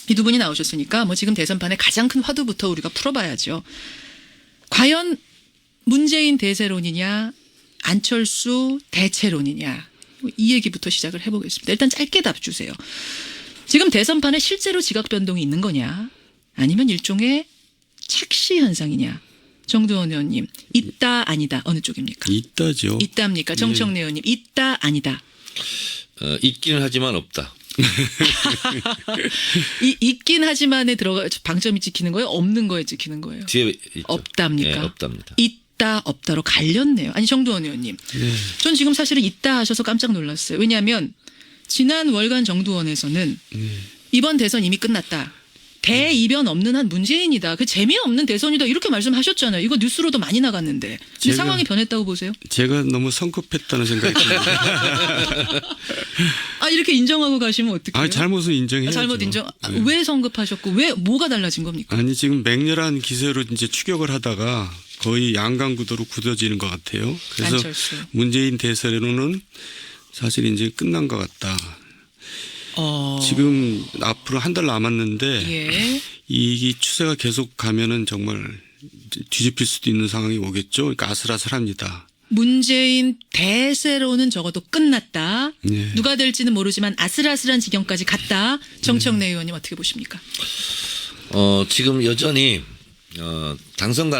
이 두 분이 나오셨으니까 뭐 지금 대선판의 가장 큰 화두부터 우리가 풀어봐야죠. 과연 문재인 대세론이냐 안철수 대체론이냐 이 얘기부터 시작을 해보겠습니다. 일단 짧게 답 주세요. 지금 대선판에 실제로 지각 변동이 있는 거냐 아니면 일종의 착시 현상이냐. 정두원 의원님 있다 아니다 어느 쪽입니까? 있다죠. 있답니까? 정청래 의원님 있다 아니다. 있기는 하지만 없다. 있긴 하지만에 들어가 방점이 찍히는 거예요? 없는 거에 찍히는 거예요? 뒤에 있죠. 없답니까? 네, 없답니다. 있다 없다로 갈렸네요. 아니 정두원 의원님. 네. 전 지금 사실은 있다 하셔서 깜짝 놀랐어요. 왜냐하면 지난 월간 정두원에서는 이번 대선 이미 끝났다. 대이변 없는 한 문재인이다. 그 재미없는 대선이다. 이렇게 말씀하셨잖아요. 이거 뉴스로도 많이 나갔는데. 지금 상황이 변했다고 보세요? 제가 너무 성급했다는 생각이 듭니다. 아 이렇게 인정하고 가시면 어떡해요? 아, 잘못은 인정해야죠. 잘못 인정. 네. 왜 성급하셨고 왜 뭐가 달라진 겁니까? 아니 지금 맹렬한 기세로 이제 추격을 하다가 거의 양강구도로 굳어지는 것 같아요. 그래서 안철수. 문재인 대세로는 사실 이제 끝난 것 같다. 지금 앞으로 한 달 남았는데 예. 이 추세가 계속 가면은 정말 뒤집힐 수도 있는 상황이 오겠죠. 그러니까 아슬아슬합니다. 문재인 대세로는 적어도 끝났다. 네. 누가 될지는 모르지만 아슬아슬한 지경까지 갔다. 정청래 의원님 어떻게 보십니까? 지금 여전히 당선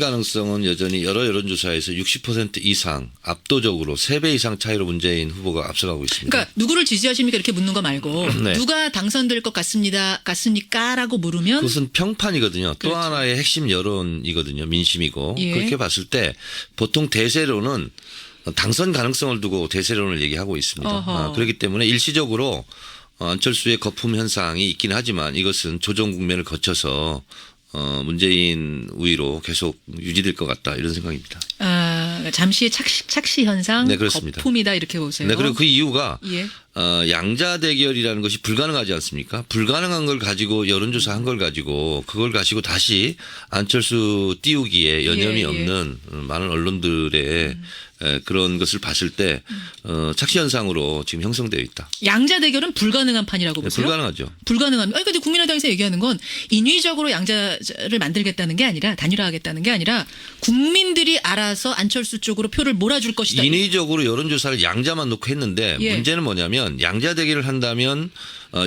가능성은 여전히 여러 여론조사에서 60% 이상 압도적으로 3배 이상 차이로 문재인 후보가 앞서가고 있습니다. 그러니까 누구를 지지하십니까 이렇게 묻는 거 말고 네. 누가 당선될 것 같습니까라고 물으면 그것은 평판이거든요. 또 그렇죠. 하나의 핵심 여론이거든요. 민심이고. 예. 그렇게 봤을 때 보통 대세론은 당선 가능성을 두고 대세론을 얘기하고 있습니다. 그렇기 때문에 일시적으로 안철수의 거품 현상이 있긴 하지만 이것은 조정 국면을 거쳐서 문재인 우위로 계속 유지될 것 같다 이런 생각입니다. 잠시의 착시 현상, 네, 그렇습니다. 거품이다 이렇게 보세요. 네, 그리고 그 이유가 예. 양자 대결이라는 것이 불가능하지 않습니까? 불가능한 걸 가지고 여론조사 한 걸 가지고 그걸 가지고 다시 안철수 띄우기에 여념이 예, 예. 없는 많은 언론들의 그런 것을 봤을 때 착시 현상으로 지금 형성되어 있다. 양자 대결은 불가능한 판이라고 네, 보세요? 불가능하죠. 불가능한. 아니 근데 국민의당에서 얘기하는 건 인위적으로 양자를 만들겠다는 게 아니라 단일화하겠다는 게 아니라 국민들이 알아서 안철수 쪽으로 표를 몰아줄 것이다. 인위적으로 여론조사를 양자만 놓고 했는데 예. 문제는 뭐냐면 양자 대결을 한다면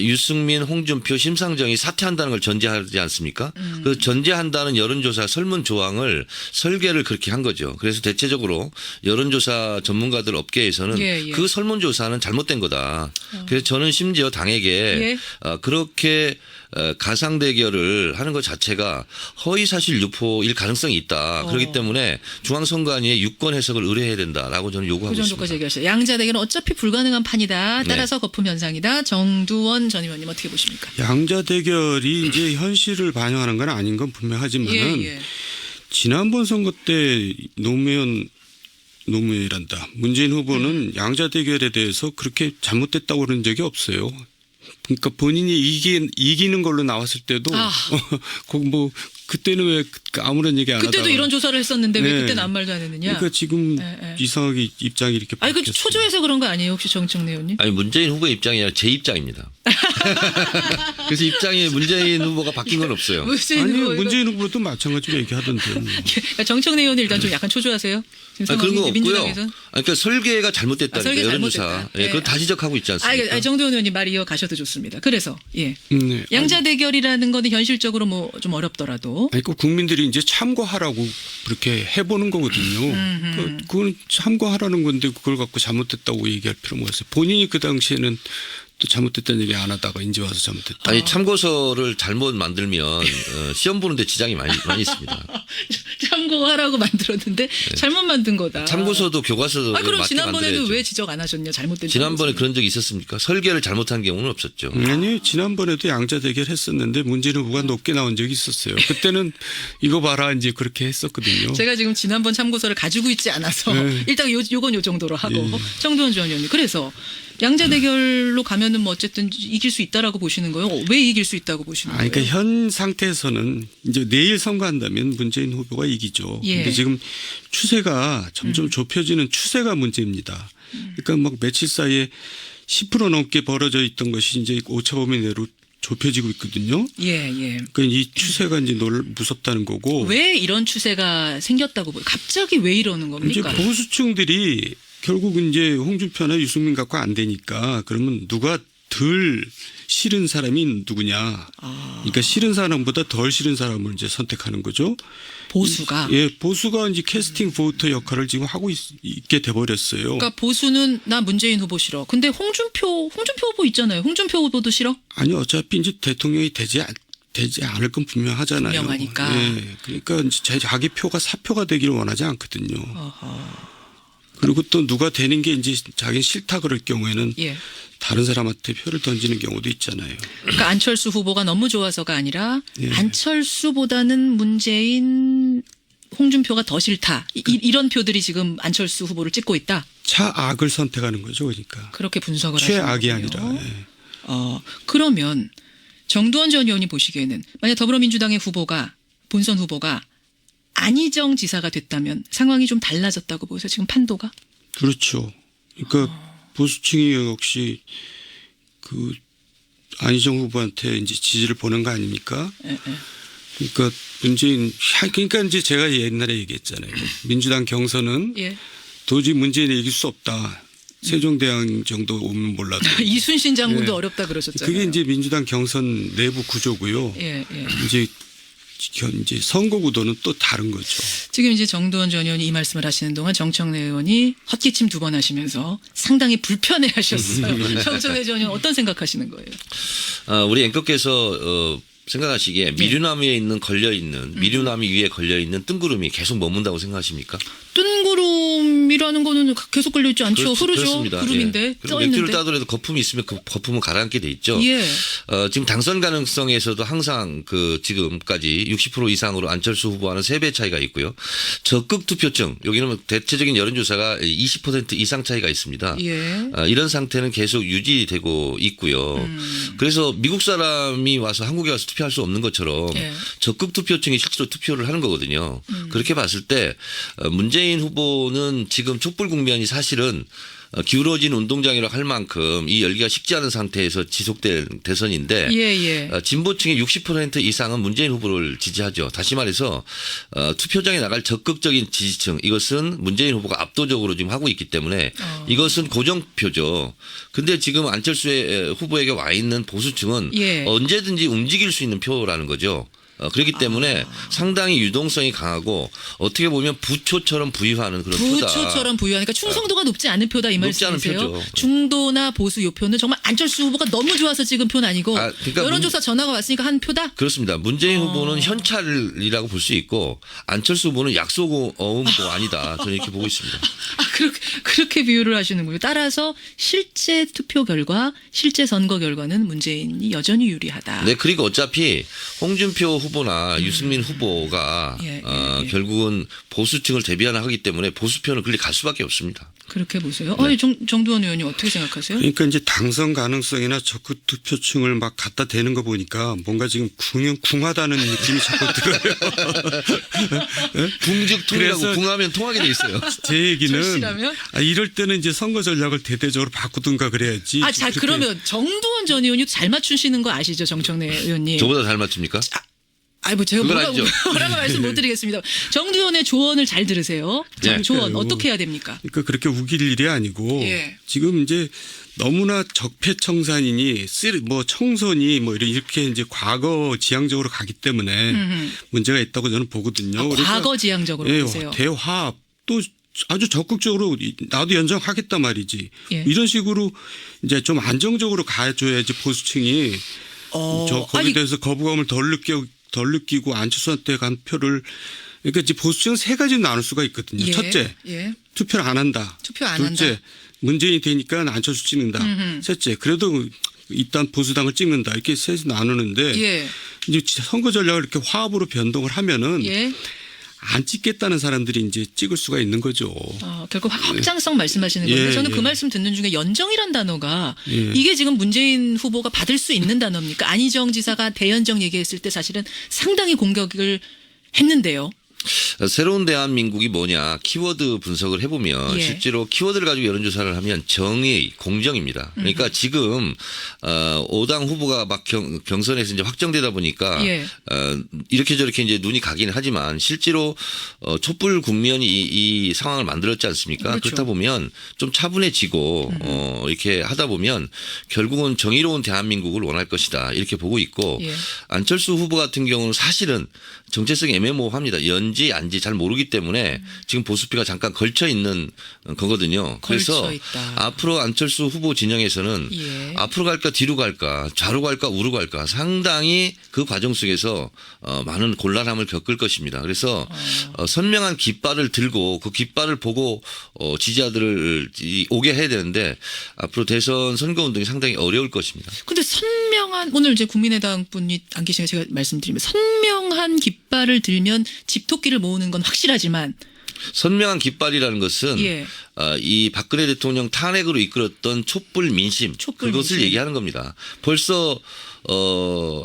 유승민, 홍준표, 심상정이 사퇴한다는 걸 전제하지 않습니까? 그 전제한다는 여론조사 설문 조항을 설계를 그렇게 한 거죠. 그래서 대체적으로 여론조사 전문가들 업계에서는 예, 예. 그 설문조사는 잘못된 거다. 그래서 저는 심지어 당에게 예. 그렇게 가상 대결을 하는 것 자체가 허위 사실 유포일 가능성이 있다. 그렇기 때문에 중앙선관위에 유권 해석을 의뢰해야 된다라고 저는 요구하고 그 정도까지 있습니다. 얘기하셨어요. 양자 대결은 어차피 불가능한 판이다. 따라서 네. 거품 현상이다. 정두원 전 의원님 어떻게 보십니까? 양자 대결이 이제 현실을 반영하는 건 아닌 건 분명하지만은 예. 지난번 선거 때 노무현이란다. 문재인 후보는 양자 대결에 대해서 그렇게 잘못됐다고 그런 적이 없어요. 그러니까 본인이 이기는 걸로 나왔을 때도 뭐 그때는 왜 아무런 얘기 안 하다가 그때도 이런 조사를 했었는데 왜 네. 그때는 아무 말도 안 했느냐? 그러니까 지금 네. 이상하게 입장이 이렇게 아니 그 바뀌었어요. 초조해서 그런 거 아니에요? 혹시 정청래 의원님? 아니 문재인 후보의 입장이 아니라 제 입장입니다. 그래서 입장이 문재인 후보가 바뀐 건 없어요. 아니 문재인 후보도 마찬가지로 얘기하던데. 정청래 의원은 일단 좀 약간 초조하세요. 지금 그런 거 상황이 없고요. 민주당에서. 그러니까 설계가 잘못됐다니까 설계 여론조사. 잘못됐다. 예, 네. 그건 다 지적하고 있지 않습니까? 정두원 의원님 말 이어가셔도 좋습니다. 그래서 예. 네. 양자 대결이라는 거는 현실적으로 뭐 좀 어렵더라도 아니, 그 국민들이 이제 참고하라고 그렇게 해보는 거거든요. 그건 참고하라는 건데 그걸 갖고 잘못됐다고 얘기할 필요가 없어요. 본인이 그 당시에는 또 잘못됐다는 얘기 안 하다가 이제 와서 잘못됐다. 아니 참고서를 잘못 만들면 시험 보는데 지장이 많이 있습니다. 참고하라고 만들었는데 잘못 만든 거다. 참고서도 교과서도 그럼 맞게 지난번에도 만들어야죠. 왜 지적 안 하셨냐? 잘못된 지난번에 참고서. 그런 적이 있었습니까? 설계를 잘못한 경우는 없었죠. 아니 지난번에도 양자 대결 했었는데 문재인 후보가 높게 나온 적이 있었어요. 그때는 이거 봐라 이제 그렇게 했었거든요. 제가 지금 지난번 참고서를 가지고 있지 않아서 네. 일단 요건 요 정도로 하고 예. 정두원 전 의원님 그래서 양자 대결로 가면은 뭐 어쨌든 이길 수 있다라고 보시는 거예요? 왜 이길 수 있다고 보시는 거예요? 그러니까 현 상태에서는 이제 내일 선거한다면 문재인 후보가 이기죠. 예. 근데 지금 추세가 점점 좁혀지는 추세가 문제입니다. 그러니까 막 며칠 사이에 10% 넘게 벌어져 있던 것이 이제 오차범위 내로 좁혀지고 있거든요. 예. 그러니까 이 추세가 이제 무섭다는 거고. 왜 이런 추세가 생겼다고 보요? 갑자기 왜 이러는 이제 겁니까? 보수층들이 결국 이제 홍준표나 유승민 갖고 안 되니까 그러면 누가 덜 싫은 사람이 누구냐. 그러니까 싫은 사람보다 덜 싫은 사람을 이제 선택하는 거죠. 보수가. 예, 보수가 이제 캐스팅 보터 역할을 지금 하고 있게 돼버렸어요. 그러니까 보수는 나 문재인 후보 싫어. 근데 홍준표 후보 있잖아요. 홍준표 후보도 싫어? 아니 어차피 이제 대통령이 되지 않을 건 분명하잖아요. 분명하니까. 예, 그러니까 이제 자기 표가 사표가 되기를 원하지 않거든요. 어허. 그리고 또 누가 되는 게 이제 자기 싫다 그럴 경우에는 예. 다른 사람한테 표를 던지는 경우도 있잖아요. 그러니까 안철수 후보가 너무 좋아서가 아니라 예. 안철수보다는 문재인, 홍준표가 더 싫다. 이런 표들이 지금 안철수 후보를 찍고 있다. 차악을 선택하는 거죠, 그러니까. 그렇게 분석을 하시는 최악이 거군요. 아니라. 예. 그러면 정두원 전 의원이 보시기에는 만약 더불어민주당의 후보가 본선 후보가 안희정 지사가 됐다면 상황이 좀 달라졌다고 보세요. 지금 판도가. 그렇죠. 그러니까 보수층이 역시 그 안희정 후보한테 이제 지지를 보낸 거 아닙니까? 예. 그러니까 문재인 그러니까 이제 제가 옛날에 얘기했잖아요. 민주당 경선은 예. 도저히 문재인을 이길 수 없다. 세종대왕 정도 오면 몰라도. 이순신 장군도 예. 어렵다 그러셨잖아요. 그게 이제 민주당 경선 내부 구조고요. 예. 이제 선거 구도는 또 다른 거죠. 지금 이제 정두원 전 의원이 이 말씀을 하시는 동안 정청래 의원이 헛기침 2번 하시면서 상당히 불편해하셨어요. 정청래 전 의원 어떤 생각하시는 거예요? 우리 앵커께서 생각하시기에 미류나무에 있는 미류나무 위에 걸려 있는 뜬구름이 계속 머문다고 생각하십니까? 뜬구름이라는 거는 계속 걸려 있지 않죠. 흐르죠. 그렇습니다. 구름인데 예. 그리고 떠 맥주를 있는데. 따더라도 거품이 있으면 그 거품은 가라앉게 돼 있죠. 예. 지금 당선 가능성에서도 항상 지금까지 60% 이상으로 안철수 후보와는 3배 차이가 있고요. 적극 투표층 여기는 대체적인 여론조사가 20% 이상 차이가 있습니다. 예. 이런 상태는 계속 유지되고 있고요. 그래서 미국 사람이 와서 한국에 와서 투표할 수 없는 것처럼 예. 적극 투표층이 실제로 투표를 하는 거거든요. 그렇게 봤을 때 문재인 후보는 지금 촛불 국면이 사실은 기울어진 운동장이라고 할 만큼 이 열기가 식지 않은 상태에서 지속된 대선인데 예. 진보층의 60% 이상은 문재인 후보를 지지하죠. 다시 말해서 투표장에 나갈 적극적인 지지층 이것은 문재인 후보가 압도적으로 지금 하고 있기 때문에 이것은 고정표죠. 근데 지금 안철수 후보에게 와 있는 보수층은 예. 언제든지 움직일 수 있는 표라는 거죠. 그렇기 때문에 상당히 유동성이 강하고 어떻게 보면 부초처럼 부유하는 그런 표다. 부초처럼 부유하니까 충성도가 높지 않은 표다 이 높지 않은 말씀이세요? 표죠. 중도나 보수 요 표는 정말 안철수 후보가 너무 좋아서 지금 표는 아니고 그러니까 여론조사 전화가 왔으니까 한 표다? 그렇습니다. 문재인 후보는 현찰이라고 볼 수 있고 안철수 후보는 약속 어음도 아니다. 저는 이렇게 보고 있습니다. 그렇게 비유를 하시는군요. 따라서 실제 투표 결과, 실제 선거 결과는 문재인이 여전히 유리하다. 네, 그리고 어차피 홍준표 후보나 유승민 후보가 예. 결국은 보수층을 대변하기 때문에 보수표는 그리 갈 수밖에 없습니다. 그렇게 보세요. 아니, 정두원 의원님 어떻게 생각하세요? 그러니까 이제 당선 가능성이나 적극 투표층을 막 갖다 대는 거 보니까 뭔가 지금 궁하다는 느낌이 자꾸 들어요. 궁죽통이라고 그래서 궁하면 통하게 돼 있어요. 제 얘기는 절실하면? 이럴 때는 이제 선거 전략을 대대적으로 바꾸든가 그래야지. 자, 그렇게 그러면 정두원 전 의원이 잘 맞추시는 거 아시죠, 정청래 의원님? 저보다 잘 맞춥니까? 제가 그건 뭐라고 아니죠. 말씀 못 드리겠습니다. 정두원의 조언을 잘 들으세요. 자, 네. 조언 그러니까요. 어떻게 해야 됩니까? 그러니까 그렇게 우길 일이 아니고 예. 지금 이제 너무나 적폐청산이니 뭐 청선이 뭐 이렇게 이제 과거 지향적으로 가기 때문에 문제가 있다고 저는 보거든요. 그러니까 과거 지향적으로 보세요. 대화 또 아주 적극적으로 나도 연정하겠다 말이지. 예. 이런 식으로 이제 좀 안정적으로 가줘야지 보수층이 거기에 대해서 거부감을 덜 느끼고 안철수한테 간 표를 그러니까 이제 보수층은 3가지로 나눌 수가 있거든요. 예. 첫째, 예. 투표를 안 한다. 투표 안 둘째, 한다. 문재인이 되니까 안철수 찍는다. 셋째, 그래도 일단 보수당을 찍는다. 이렇게 셋이 나누는데 예. 이제 선거 전략을 이렇게 화합으로 변동을 하면은 예. 안 찍겠다는 사람들이 이제 찍을 수가 있는 거죠. 결국 확장성 말씀하시는 건데 예, 저는 그 예. 말씀 듣는 중에 연정이란 단어가 예. 이게 지금 문재인 후보가 받을 수 있는 단어입니까? 안희정 지사가 대연정 얘기했을 때 사실은 상당히 공격을 했는데요. 새로운 대한민국이 뭐냐 키워드 분석을 해보면 예. 실제로 키워드를 가지고 여론조사를 하면 정의, 공정입니다. 그러니까 지금 5당 후보가 막 경선에서 이제 확정되다 보니까 예. 이렇게 저렇게 이제 눈이 가긴 하지만 실제로 촛불 국면이 이 상황을 만들었지 않습니까? 그렇죠. 그렇다 보면 좀 차분해지고 이렇게 하다 보면 결국은 정의로운 대한민국을 원할 것이다 이렇게 보고 있고 예. 안철수 후보 같은 경우는 사실은 정체성이 애매모호합니다. 연지 안지 잘 모르기 때문에 지금 보수표가 잠깐 걸쳐 있는 거거든요. 그래서 걸쳐 있다. 앞으로 안철수 후보 진영에서는 예. 앞으로 갈까 뒤로 갈까 좌로 갈까 우로 갈까 상당히 그 과정 속에서 많은 곤란함을 겪을 것입니다. 그래서 선명한 깃발을 들고 그 깃발을 보고 지지자들을 오게 해야 되는데 앞으로 대선 선거운동이 상당히 어려울 것입니다. 근데 선명한 오늘 이제 국민의당 분이 안 계시니까 제가 말씀드리면 선명한 깃발을 들면 집토끼를 모으는 건 확실하지만 선명한 깃발이라는 것은 예. 이 박근혜 대통령 탄핵으로 이끌었던 촛불 민심 촛불 그것을 민심. 얘기하는 겁니다. 벌써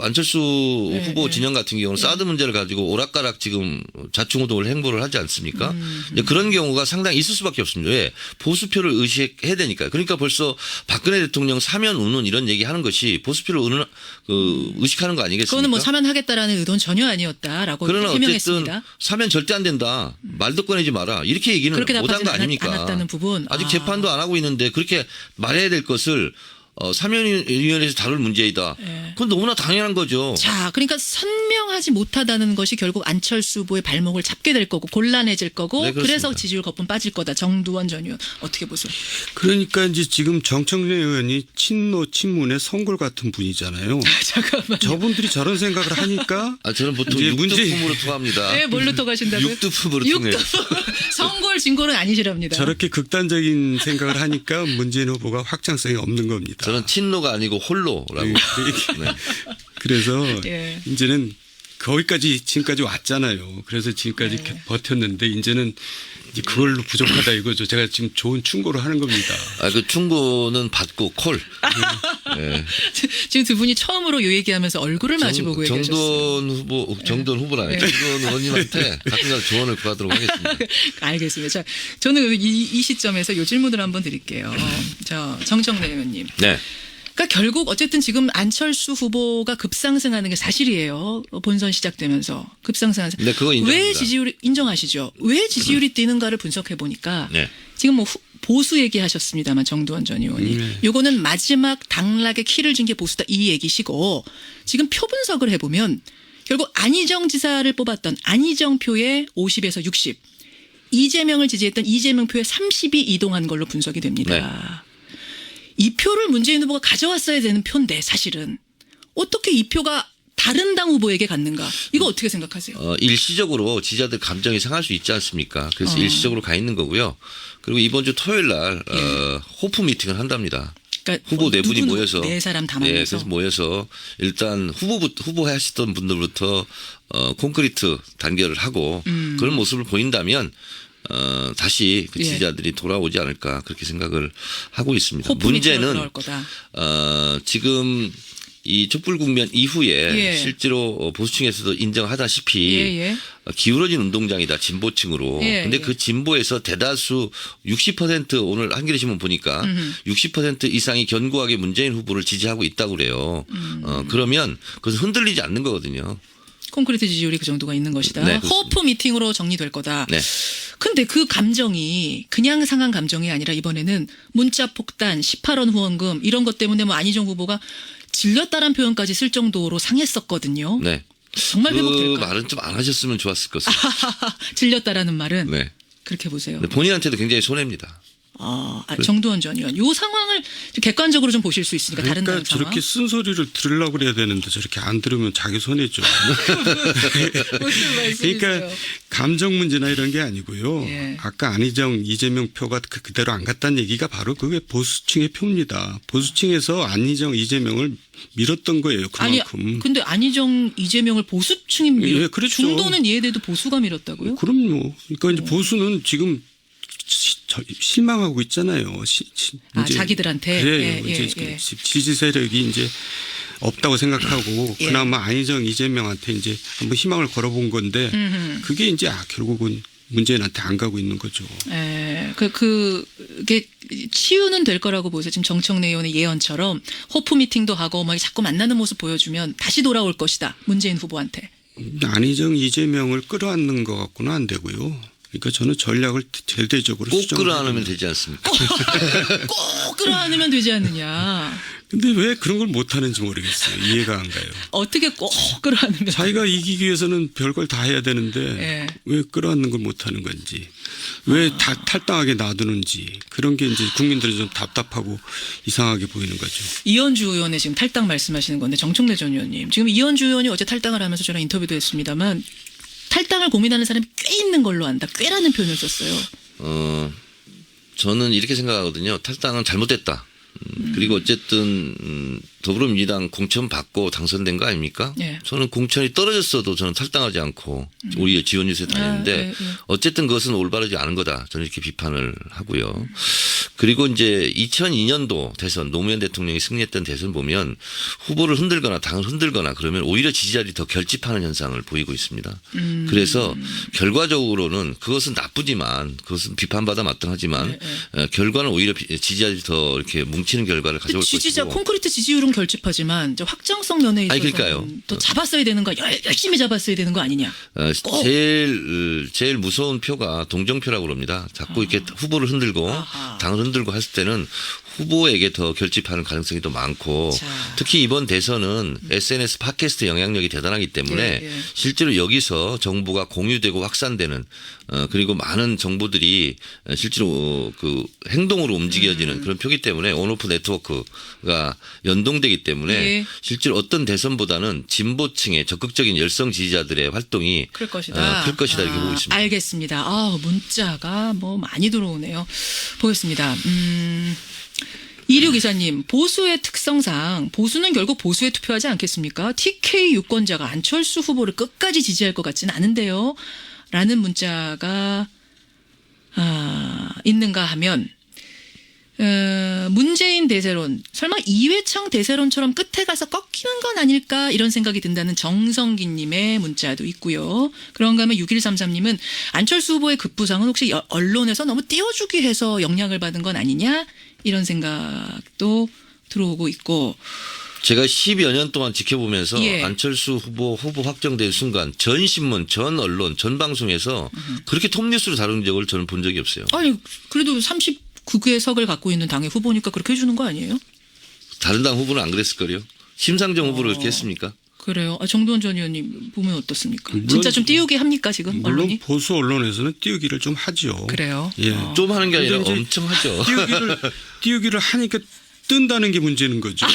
안철수 네, 후보 네. 진영 같은 경우는 사드 문제를 가지고 오락가락 지금 자충우동을 행보를 하지 않습니까? 이제 그런 경우가 상당히 있을 수밖에 없습니다. 왜? 보수표를 의식해야 되니까요. 그러니까 벌써 박근혜 대통령 사면 운운 이런 얘기하는 것이 보수표를 의식하는 거 아니겠습니까? 그거는 뭐 사면하겠다라는 의도는 전혀 아니었다라고 그러나 어쨌든 해명했습니다. 사면 절대 안 된다. 말도 꺼내지 마라. 이렇게 얘기는 그렇게 못한 거 답하지 아닙니까? 않았다는 부분. 아직 아. 재판도 안 하고 있는데 그렇게 말해야 될 것을 사면위원회에서 다룰 문제이다. 예. 그건 너무나 당연한 거죠. 자, 그러니까 선명하지 못하다는 것이 결국 안철수 후보의 발목을 잡게 될 거고 곤란해질 거고 네, 그렇습니다. 그래서 지지율 거품 빠질 거다. 정두원 전 의원 어떻게 보세요? 그러니까 이제 지금 정청래 의원이 친노 친문의 성골 같은 분이잖아요. 잠깐만. 저분들이 저런 생각을 하니까 저는 보통 이제 문제- 육두품으로 투합니다. 네, 뭘로 또 가신다고요? 육두품으로 통해요. 성골 진골은 아니시랍니다. 저렇게 극단적인 생각을 하니까 문재인 후보가 확장성이 없는 겁니다. 저는 친노가 아니고 홀로라고. 네. 그래서 예. 이제는 거기까지 지금까지 왔잖아요. 그래서 지금까지 네. 이렇게 버텼는데 이제는 이제 그걸로 부족하다 이거죠. 제가 지금 좋은 충고를 하는 겁니다. 그 충고는 받고 콜. 네. 지금 두 분이 처음으로 요 얘기하면서 얼굴을 마주보고 얘기하셨어요. 정돈 후보라니. 네. 정돈 의원님한테 가끔가다 조언을 구하도록 하겠습니다. 알겠습니다. 자, 저는 이 시점에서 요 질문을 한번 드릴게요. 정청래 의원님. 네. 그러니까 결국 어쨌든 지금 안철수 후보가 급상승하는 게 사실이에요. 본선 시작되면서 급상승하는. 네, 그거 인정합니다. 왜 지지율이 인정하시죠? 왜 지지율이 뛰는가를 분석해 보니까 네. 지금 뭐 보수 얘기하셨습니다만 정두원 전 의원이 요거는 마지막 당락의 키를 준 게 보수다 이 얘기시고 지금 표 분석을 해보면 결국 안희정 지사를 뽑았던 안희정 표의 50에서 60 이재명을 지지했던 이재명 표의 30이 이동한 걸로 분석이 됩니다. 이 표를 문재인 후보가 가져왔어야 되는 표인데 사실은 어떻게 이 표가 다른 당 후보에게 갔는가? 이거 어떻게 생각하세요? 일시적으로 지지자들 감정이 상할 수 있지 않습니까? 그래서 일시적으로 가 있는 거고요. 그리고 이번 주 토요일 날 호프 미팅을 한답니다. 그러니까 후보 네 분이 모여서 네 사람 다 만나서. 그래서 모여서 일단 후보 하시던 분들부터 콘크리트 단결을 하고 그런 모습을 보인다면 다시 그 예. 지지자들이 돌아오지 않을까 그렇게 생각을 하고 있습니다. 호프 미팅으로 문제는 돌아올 거다. 지금 이 촛불 국면 이후에 예. 실제로 보수층에서도 인정하다시피 예. 기울어진 운동장이다 진보층으로. 예, 근데 예. 그 진보에서 대다수 60% 오늘 한겨레신문 보니까 60% 이상이 견고하게 문재인 후보를 지지하고 있다고 그래요. 그러면 그것은 흔들리지 않는 거거든요. 콘크리트 지지율이 그 정도가 있는 것이다. 네, 그렇습니다. 호프 미팅으로 정리될 거다. 네. 근데 그 감정이 그냥 상한 감정이 아니라 이번에는 문자 폭탄, 18원 후원금 이런 것 때문에 뭐 안희정 후보가 질렸다란 표현까지 쓸 정도로 상했었거든요. 네. 정말 그 회복될까? 말은 좀 안 하셨으면 좋았을 것 같습니다. 질렸다라는 말은 네. 그렇게 보세요. 근데 본인한테도 굉장히 손해입니다. 정두원 전 의원. 요 상황을 좀 객관적으로 좀 보실 수 있으니까 다른 그러니까 다른 상황. 저렇게 쓴소리를 들으려고 그래야 되는데 저렇게 안 들으면 자기 손해죠. 무슨 말씀이세요? 그러니까 감정 문제나 이런 게 아니고요. 예. 아까 안희정 이재명 표가 그대로 안 갔다는 얘기가 바로 그게 보수층의 표입니다. 보수층에서 안희정 이재명을 밀었던 거예요. 그만큼. 아니, 근데 안희정 이재명을 보수층이 예, 그렇죠. 중도는 이해돼도 보수가 밀었다고요? 그럼요. 그러니까 이제 보수는 지금 실망하고 있잖아요. 이제 자기들한테. 그래요. 예, 이제 예. 지지 세력이 이제 없다고 생각하고 예. 그나마 안희정 이재명한테 이제 한번 희망을 걸어본 건데 그게 이제 결국은 문재인한테 안 가고 있는 거죠. 예, 그게 치유는 될 거라고 보세요. 지금 정청래 의원의 예언처럼 호프 미팅도 하고 막 자꾸 만나는 모습 보여주면 다시 돌아올 것이다. 문재인 후보한테. 안희정 이재명을 끌어안는 것 갖고는 안 되고요. 그러니까 저는 전략을 제대적으로 꼭 수정을 끌어안으면 해야 됩니다. 되지 않습니까? 꼭 끌어안으면 되지 않느냐. 근데 왜 그런 걸 못하는지 모르겠어요. 이해가 안 가요. 어떻게 꼭 끌어안으면. 자기가 이기기 위해서는 별걸 다 해야 되는데 예. 왜 끌어안는 걸 못하는 건지 왜 다 탈당하게 놔두는지 그런 게 이제 국민들이 좀 답답하고 이상하게 보이는 거죠. 이현주 의원의 지금 탈당 말씀하시는 건데 정청래 전 의원님. 지금 이현주 의원이 어제 탈당을 하면서 저랑 인터뷰도 했습니다만 탈당을 고민하는 사람이 꽤 있는 걸로 안다. 꽤라는 표현을 썼어요. 저는 이렇게 생각하거든요. 탈당은 잘못됐다. 그리고 어쨌든 더불어민주당 공천 받고 당선된 거 아닙니까? 예. 저는 공천이 떨어졌어도 저는 탈당하지 않고 오히려 지원 유세 다녔는데 예, 예. 어쨌든 그것은 올바르지 않은 거다. 저는 이렇게 비판을 하고요. 그리고 이제 2002년도 대선 노무현 대통령이 승리했던 대선 보면 후보를 흔들거나 당을 흔들거나 그러면 오히려 지지자들이 더 결집하는 현상을 보이고 있습니다. 그래서 결과적으로는 그것은 나쁘지만 그것은 비판받아 마땅하지만 결과는 오히려 지지자들이 더 이렇게 뭉치는 결과를 가져올 것이고. 지지자 콘크리트 지지율은 결집하지만 이제 확장성 면에 있어서 그러니까요. 또 잡았어야 되는 거 열심히 잡았어야 되는 거 아니냐. 꼭. 제일 무서운 표가 동정표라고 그럽니다. 자꾸 이렇게 후보를 흔들고 아하. 당을 흔들고 했을 때는 후보에게 더 결집하는 가능성이 더 많고 자. 특히 이번 대선은 SNS 팟캐스트 영향력이 대단하기 때문에 예, 예. 실제로 여기서 정보가 공유되고 확산되는 그리고 많은 정보들이 실제로 그 행동으로 움직여지는 그런 표기 때문에 온오프 네트워크가 연동되기 때문에 예. 실제로 어떤 대선보다는 진보층의 적극적인 열성 지지자들의 활동이 클 것이다. 클 것이다 이렇게 보고 있습니다. 알겠습니다. 문자가 뭐 많이 들어오네요. 보겠습니다. 2624님, 보수의 특성상 보수는 결국 보수에 투표하지 않겠습니까? TK 유권자가 안철수 후보를 끝까지 지지할 것 같지는 않은데요. 라는 문자가 있는가 하면 문재인 대세론, 설마 이회창 대세론처럼 끝에 가서 꺾이는 건 아닐까 이런 생각이 든다는 정성기님의 문자도 있고요. 그런가 하면 6133님은 안철수 후보의 급부상은 혹시 언론에서 너무 띄워주기 해서 영향을 받은 건 아니냐 이런 생각도 들어오고 있고. 제가 10여 년 동안 지켜보면서 예. 안철수 후보 확정된 순간 전 신문, 전 언론, 전 방송에서 그렇게 톱뉴스로 다룬 적을 저는 본 적이 없어요. 아니 그래도 39개 석을 갖고 있는 당의 후보니까 그렇게 해주는 거 아니에요? 다른 당 후보는 안 그랬을 거요. 심상정 후보를 그렇게 했습니까? 그래요. 정두원 전 의원님 보면 어떻습니까? 물론- 진짜 좀 띄우게 합니까 지금 물론 언론이? 보수 언론에서는 띄우기를 좀 하죠. 그래요. 예. 좀 하는 게 아니라 근데 이제 엄청 하죠. 띄우기를 하니까 뜬다는 게 문제는 거죠.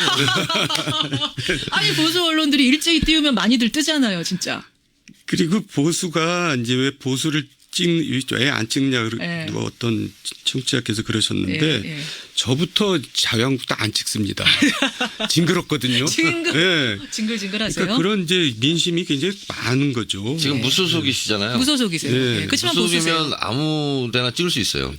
아니 보수 언론들이 일제히 띄우면 많이들 뜨잖아요, 진짜. 그리고 보수가 이제 왜 보수를 왜 안 찍냐 예. 누가 어떤 청취자께서 그러셨는데 예, 예. 저부터 자유한국당 안 찍습니다. 징그럽거든요. 예. 징글징글하세요. 그러니까 그런 이제 민심이 굉장히 많은 거죠. 지금 무소속이시잖아요. 무소속이세요. 예. 예. 그렇지만 보수세요. 무소속이면 아무데나 찍을 수 있어요.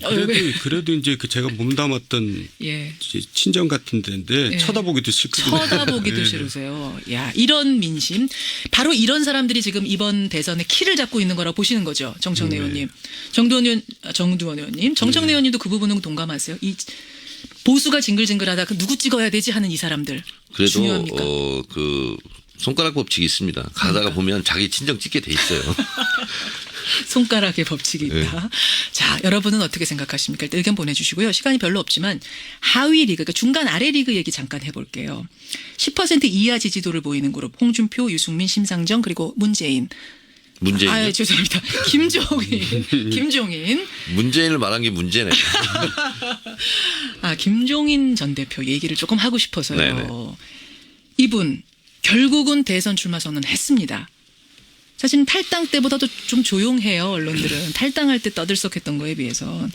그래도 이제 제가 몸담았던 예. 이제 친정 같은 데인데 예. 쳐다보기도 싫거든요. 쳐다보기도 예. 싫으세요. 야, 이런 민심. 바로 이런 사람들이 지금 이번 대선에 키를 잡고 있는 거라고 보시는 거죠. 정청래 의원님. 정두원 의원님. 정청래 의원님도 그 부분은 동감하세요. 이 보수가 징글징글하다. 그 누구 찍어야 되지 하는 이 사람들. 그래도 중요합니까? 그 손가락 법칙이 있습니다. 가다가 보면 자기 친정 찍게 돼 있어요. 손가락의 법칙이 있다. 자, 여러분은 어떻게 생각하십니까? 일단 의견 보내주시고요. 시간이 별로 없지만 하위 리그, 그러니까 중간 아래 리그 얘기 잠깐 해볼게요. 10% 이하 지지도를 보이는 그룹 홍준표, 유승민, 심상정 그리고 문재인. 문재인. 죄송합니다. 김종인. 문재인을 말한 게 문제네. 김종인 전 대표 얘기를 조금 하고 싶어서요. 네네. 이분 결국은 대선 출마 선언했습니다. 사실 탈당 때보다도 좀 조용해요. 언론들은 탈당할 때 떠들썩했던 거에 비해서.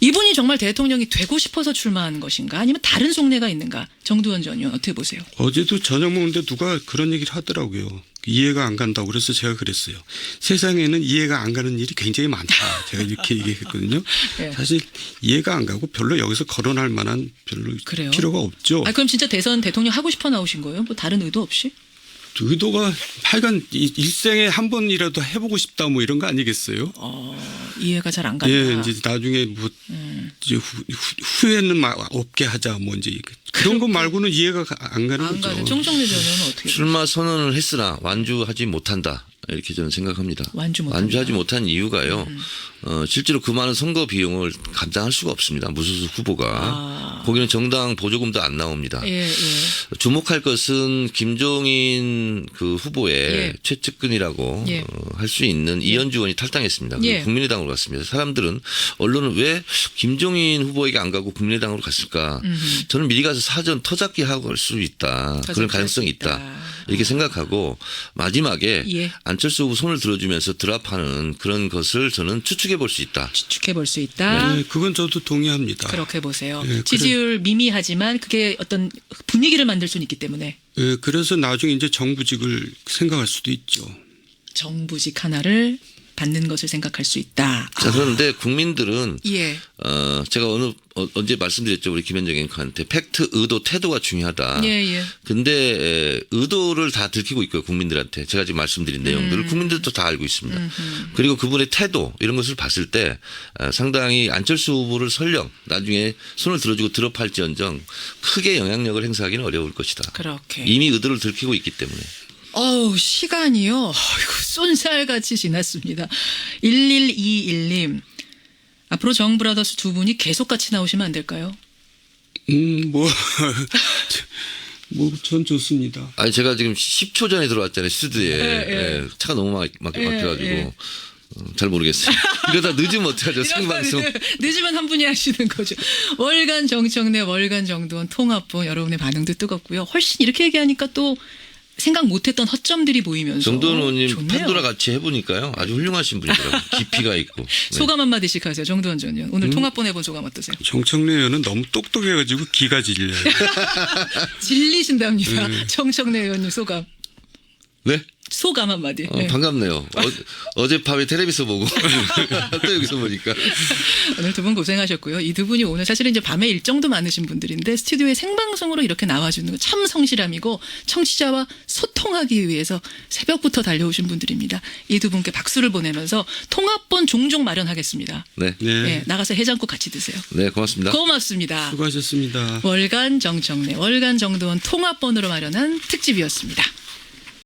이분이 정말 대통령이 되고 싶어서 출마하는 것인가 아니면 다른 속내가 있는가. 정두원 전 의원 어떻게 보세요? 어제도 저녁 먹는데 누가 그런 얘기를 하더라고요. 이해가 안 간다고 그래서 제가 그랬어요. 세상에는 이해가 안 가는 일이 굉장히 많다. 제가 이렇게 얘기했거든요. 예. 사실 이해가 안 가고 별로 여기서 거론할 만한 별로 그래요? 필요가 없죠. 아, 그럼 진짜 대선 대통령 하고 싶어 나오신 거예요? 뭐 다른 의도 없이? 의도가 하여간 일생에 한 번이라도 해보고 싶다 뭐 이런 거 아니겠어요? 이해가 잘 안 간다. 예, 이제 나중에 뭐 이제 후회는 없게 하자 뭐 이제 그런 거 말고는 이해가 안 가는 안 거죠. 가는 총정리 전 의원은 어떻게? 출마 선언을 했으나 완주하지 못한다. 이렇게 저는 생각합니다. 완주하지 못한 이유가요. 실제로 그 많은 선거 비용을 감당할 수가 없습니다. 무소속 후보가. 거기는 정당 보조금도 안 나옵니다. 예, 예. 주목할 것은 김종인 그 후보의 예. 최측근이라고 예. 할 수 있는 이현주 의원이 탈당했습니다. 예. 국민의당으로 갔습니다. 사람들은 언론은 왜 김종인 후보에게 안 가고 국민의당으로 갔을까? 저는 미리 가서 사전 터잡기 하고 할 수 있다. 그런 가능성이 있다. 이렇게 생각하고 마지막에 예. 안철수 후보 손을 들어주면서 드랍하는 그런 것을 저는 추측해 볼 수 있다. 추측해 볼 수 있다. 네, 그건 저도 동의합니다. 그렇게 보세요. 예, 지지율 미미하지만 그게 어떤 분위기를 만들 수는 있기 때문에 예, 그래서 나중에 이제 정부직을 생각할 수도 있죠. 정부직 하나를 받는 것을 생각할 수 있다. 자, 그런데 국민들은 예. 제가 언제 말씀드렸죠. 우리 김현정 앵커한테 팩트, 의도, 태도가 중요하다. 예, 예. 근데 의도를 다 들키고 있고요. 국민들한테. 제가 지금 말씀드린 내용들을 국민들도 다 알고 있습니다. 그리고 그분의 태도 이런 것을 봤을 때 상당히 안철수 후보를 설령 나중에 손을 들어주고 드롭할지언정 크게 영향력을 행사하기는 어려울 것이다. 그렇게. 이미 의도를 들키고 있기 때문에. 시간이요. 아이고, 쏜살같이 지났습니다. 1121님. 앞으로 정브라더스 두 분이 계속 같이 나오시면 안 될까요? 전 좋습니다. 아니 제가 지금 10초 전에 들어왔잖아요. 스튜디오에. 예. 예, 차가 너무 막혀가지고. 예. 잘 모르겠어요. 이러다 늦으면 어떡하죠? 생방송. 늦으면 한 분이 하시는 거죠. 월간 정청래, 월간 정두원 통합본 여러분의 반응도 뜨겁고요. 훨씬 이렇게 얘기하니까 또 생각 못했던 허점들이 보이면서 정도원 의원님 좋네요. 판도라 같이 해보니까요. 아주 훌륭하신 분이더라고요. 깊이가 있고. 네. 소감 한마디씩 하세요. 정두원 전 의원. 오늘 통합본 해본 소감 어떠세요? 정청래 의원은 너무 똑똑해가지고 기가 질려요. 질리신답니다. 정청래 의원님 소감. 네? 소감 한마디. 네. 반갑네요. 어젯밤에 텔레비전 보고 또 여기서 보니까. 오늘 두 분 고생하셨고요. 이 두 분이 오늘 사실은 이제 밤에 일정도 많으신 분들인데 스튜디오에 생방송으로 이렇게 나와주는 거 참 성실함이고 청취자와 소통하기 위해서 새벽부터 달려오신 분들입니다. 이 두 분께 박수를 보내면서 통합본 종종 마련하겠습니다. 네. 네. 네, 나가서 해장국 같이 드세요. 네, 고맙습니다. 고맙습니다. 수고하셨습니다. 월간 정청래, 월간 정두원 통합본으로 마련한 특집이었습니다.